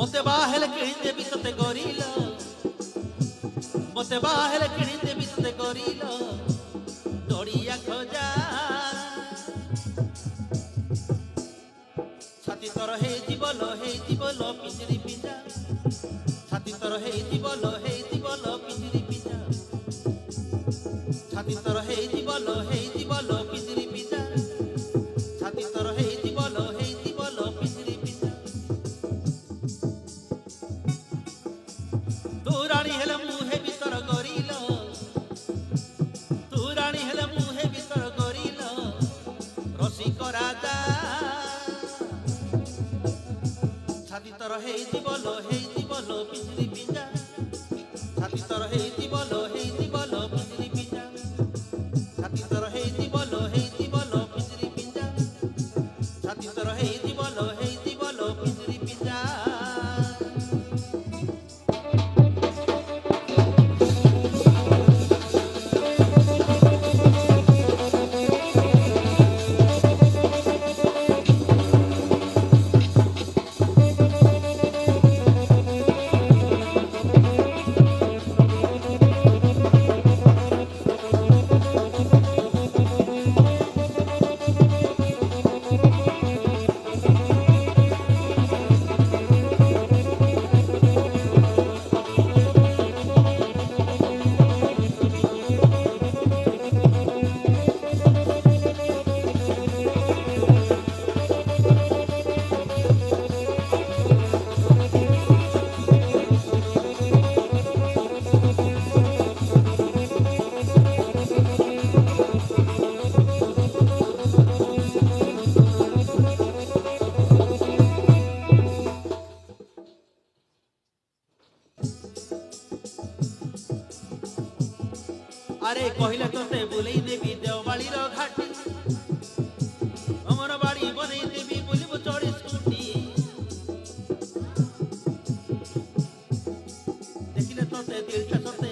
मते बाहेल किणी देबी तते गरिलो मते बाहेल किणी देबी तते गरिलो दड़िया खोजा छाती तोर हे जीवलो पिंजरी पिंजा छाती तोर हे जीवलो पिंजरी पिंजा छाती तोर हे जीवलो पिंजरी पिंजा छाती तोर हे जीवलो पिंजरी पिंजा तू रानी हेले मुहे भीतर गरिलो तू रानी हेले मुहे भीतर गरिलो रसिक राजा छाती तोर हे जीवलो पिंजरी पिंजा छाती तोर हे जीवलो पिंजरी पिंजा छाती तोर हे जीवलो पिंजरी पिंजा छाती तोर हे जीवलो पिंजरी पिंजा अरे कहले तोते बुलई देवी देवबाड़ी घाटी अमर बाड़ी बनई देवी बुलबु चढ़ी स्कूटी देखिले तोते दिलटा सते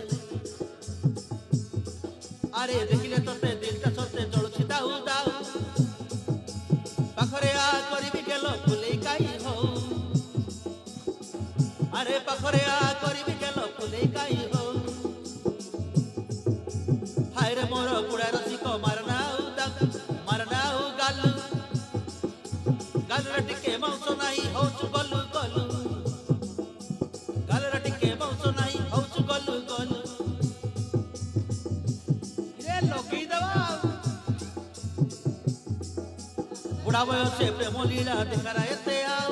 अरे देखिले तोते दिलटा सते जळुछि दाऊ दाऊ पाखरे आ करबी गेलो बुलई काई हो अरे पाखरे आ करबी गेलो बुलई काई हो हायरे मोर बुढ़ा रसिक मारनाऊ गालु गालुरा टिके मौस नाही होचु गलु गलु गालुरा टिके मौस नाही होचु गलु गलु रे लगी दवा बुढ़ा बयसे प्रेम लीला देखरा एते आउ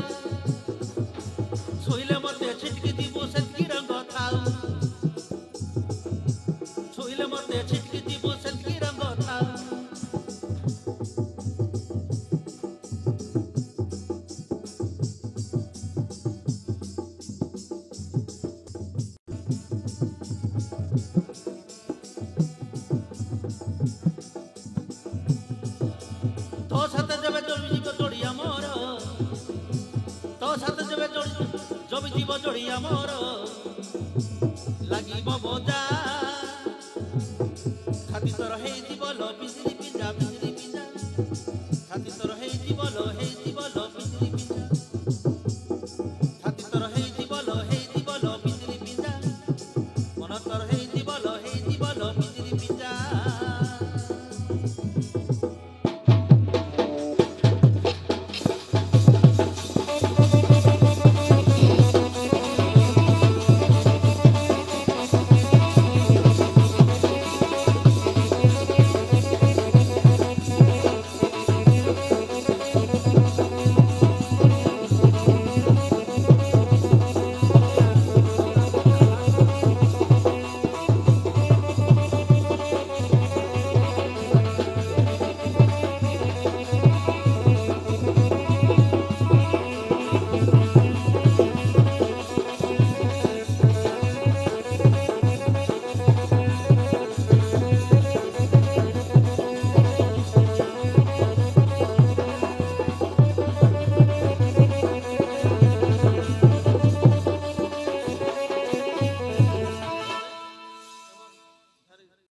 सोइले मते छिटकी दीबो सेतकी रंग थाउ सोइले मते छिटकी तो साथ जबे जोड़िया मोर तो साथ जबे जीव जोड़िया मोर लगी मजा छाती तोर हे जीवलो पिंजरी